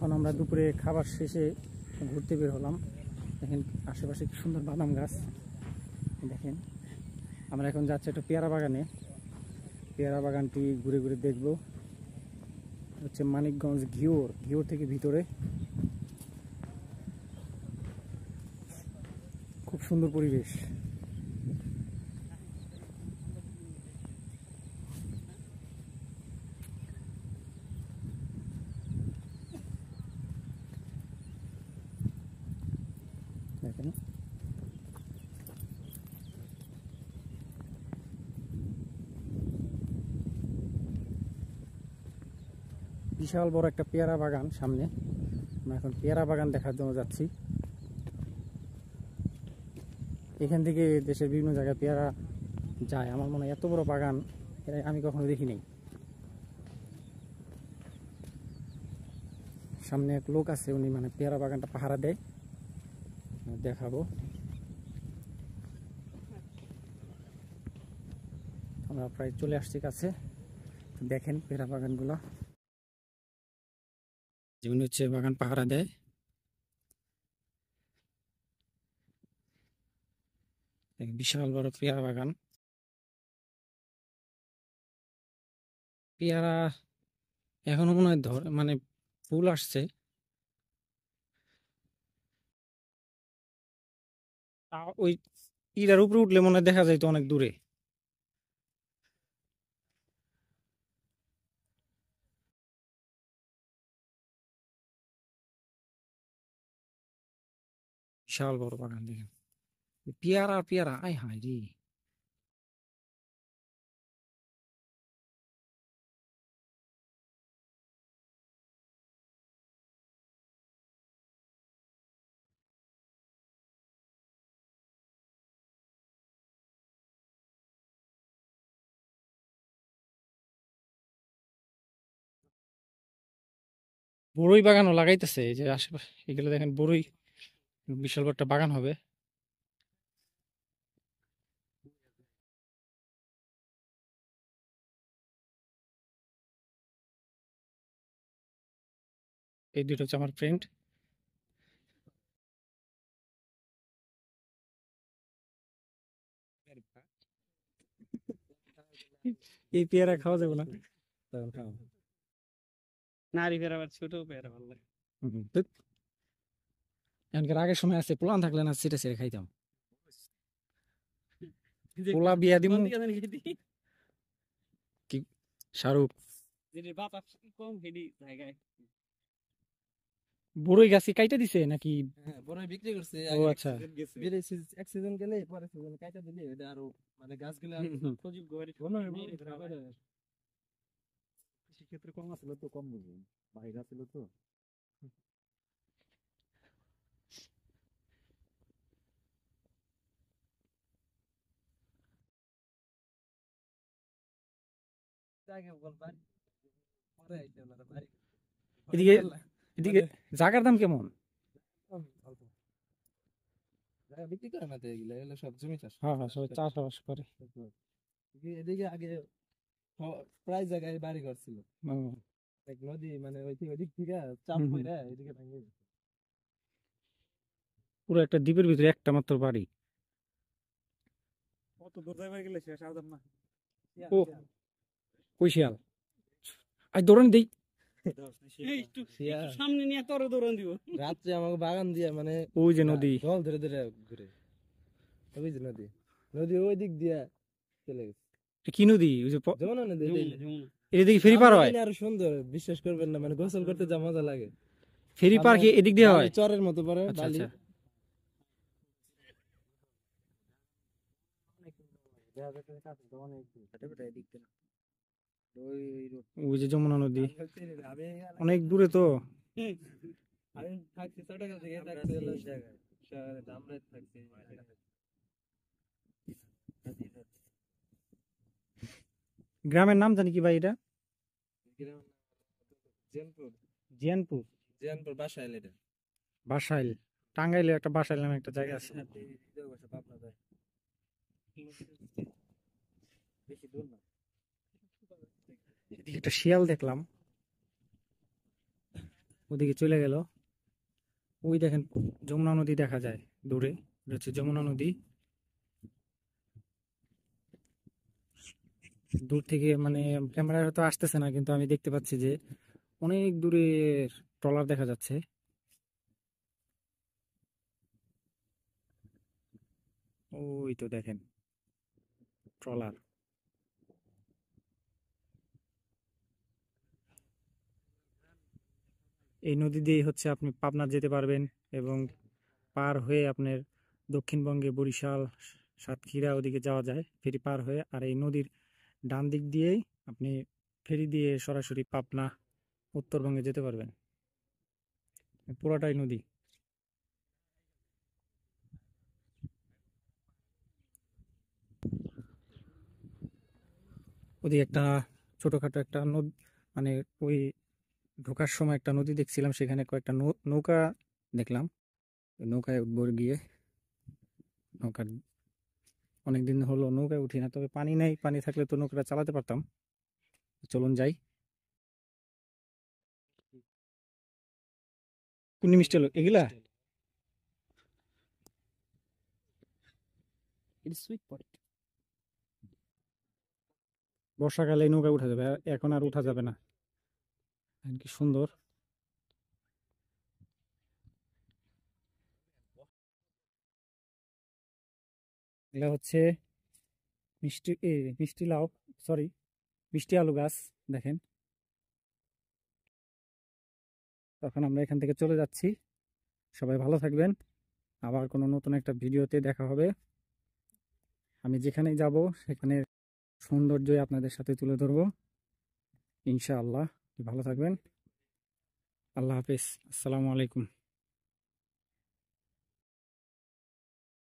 এখন আমরা দুপুরে খাবার শেষে ঘুরতে বের হলাম। দেখেন আশেপাশে কি সুন্দর বাদাম গাছ। দেখেন আমরা এখন যাচ্ছি একটা পেয়ারা বাগানে। পেয়ারা বাগানটি ঘুরে ঘুরে দেখব। হচ্ছে মানিকগঞ্জ ঘিওর থেকে ভিতরে, খুব সুন্দর পরিবেশ। দেখেন বিশাল বড় একটা পেয়ারা বাগান সামনে। আমরা এখন পেয়ারা বাগান দেখার জন্য যাচ্ছি। এখান থেকে দেশের বিভিন্ন জায়গায় পেয়ারা যায়। আমার মনে হয় এত বড় বাগান আমি কখনো দেখিনি। সামনে এক লোক আছে, উনি মানে পেয়ারা বাগানটা পাহারা দেয়, দেখাবো। আমরা প্রায় চলে আসছি কাছে। দেখেন পেয়ারা বাগানগুলো, যেমন হচ্ছে বাগান পাহারা দেয়। বিশাল বড় পেয়ারা বাগান। পেয়ারা এখনো মনে হয় মানে ফুল আসছে। ওই ইটার উপরে উঠলে মনে হয় দেখা যাইতো অনেক দূরে। বিশাল বড় বাগান দেখেন, পেয়ারা পেয়ারা, আয় হায় রে। বড়ই বাগানও লাগাইতেছে, এই যে আশেপাশে এগুলো দেখেন বড়ই, বিশাল বড় একটা বাগান হবে। এই দুটো হচ্ছে আমার ফ্রেন্ড। এই পেয়ারা খাওয়া যাবে না? নারী পেয়ারা আবার ছোট পেয়ারা ভালো লাগে। এখনকার আগের সময় আছে, পোলান থাকলে না সেটা সেটা খাইতাম। পোলা বিয়া দিমু কি শাহরুখ কম হেডি জায়গায় বড়ই গাছি কাইটা দিছে নাকি? বড় বিক্রি করছে। ও আচ্ছা, এক সিজন গেলে পরে সিজন কাইটা দিলে এটা আরো মানে গাছগুলো সজীব গহরি কৃষি ক্ষেত্রে কম আছিল তো, কম বুঝি বাইরে ছিল তো। এদিকে এদিকে জায়গার দাম কেমন? বিক্রি করে না তো, এগুলো এগুলো সব জমি চাষ। হ্যাঁ হ্যাঁ, সবাই চাষবাস করে। এদিকে আগে প্রায় জায়গায় বাড়ি ঘর ছিল। হুম। এক নদী মানে ওইদিক থেকে চাপ করে এদিকে ভেঙে গেছে। পুরো একটা দ্বীপের ভিতরে একটা মাত্র বাড়ি। কত দূর যাইবার গেলে শেষ আদাম না। ও কই শিয়াল, আজ দৌড়ান দেই। সামনে নিয়ে তোর দৌড়ান দিব রাত্রে আমাকে বাগান দিয়ে, মানে ওই যে নদী, জল ধরে ধরে ঘুরে। ওই যে নদী, নদী ওই দিক দিয়ে চলে গেছে। কি নদী? ওই যে যমুনা নদী। এদিকে ফেরি পার হয়। আরো সুন্দর, বিশ্বাস করবেন না, মানে গোসল করতে যা মজা লাগে। ফেরি পার কি এদিক দিয়ে হয়? চরের মতো পরে বালি। ওই যে যমুনা নদী অনেক দূরে তো। আমি থাকছি ছোটকাল থেকে থাকছি এই জায়গায়, শহরে ধামরাই থাকছি। গ্রামের নাম জানি কি ভাই এটা? জিয়ানপুর। জিয়ানপুর, জিয়ানপুর বাসাইল। এটা বাসাইল, টাঙ্গাইলে একটা বাসাইল নামে একটা জায়গা আছে। বেশি দূর না। এদিকে একটা শিয়াল দেখলাম। ওদিকে চলে গেল। ওই দেখেন যমুনা নদী দেখা যায় দূরে, এটা হচ্ছে যমুনা নদী। দূর থেকে মানে ক্যামেরায় হয়তো আসতেছে না, কিন্তু আমি দেখতে পাচ্ছি যে অনেক দূরে ট্রলার দেখা যাচ্ছে। ওই তো দেখেন ট্রলার। এই নদী দিয়ে হচ্ছে আপনি পাবনা যেতে পারবেন, এবং পার হয়ে আপনার দক্ষিণবঙ্গে বরিশাল, সাতক্ষীরা ওদিকে যাওয়া যায় ফেরি পার হয়ে। আর এই নদীর ডান দিক দিয়েই আপনি ফেরি দিয়ে সরাসরি পাবনা, উত্তরবঙ্গে যেতে পারবেন। পুরোটাই নদী। ওদিকে একটা ছোটখাটো একটা নদী, মানে ওই ঢোকার সময় একটা নদী দেখছিলাম, সেখানে কয়েকটা নৌকা দেখলাম। ওই নৌকায় উঠবো গিয়ে। নৌকার অনেকদিন হলো নৌকায় উঠি না, তবে পানি নেই, পানি থাকলে তো নৌকাটা চালাতে পারতাম। চলুন যাই। কোন মিষ্টি হলো এগুলা? বর্ষাকালে এই নৌকায় উঠা যাবে, এখন আর উঠা যাবে না। দেখেন কি সুন্দর। এগুলা হচ্ছে মিষ্টি মিষ্টি লাউ, সরি, মিষ্টি আলু গাছ। দেখেন, তখন আমরা এখান থেকে চলে যাচ্ছি। সবাই ভালো থাকবেন। আবার কোনো নতুন একটা ভিডিওতে দেখা হবে। আমি যেখানেই যাব সেখানে সৌন্দর্যই আপনাদের সাথে তুলে ধরবো ইনশাআল্লাহ। ভালো থাকবেন। আল্লাহ হাফিজ। আসসালামু আলাইকুম।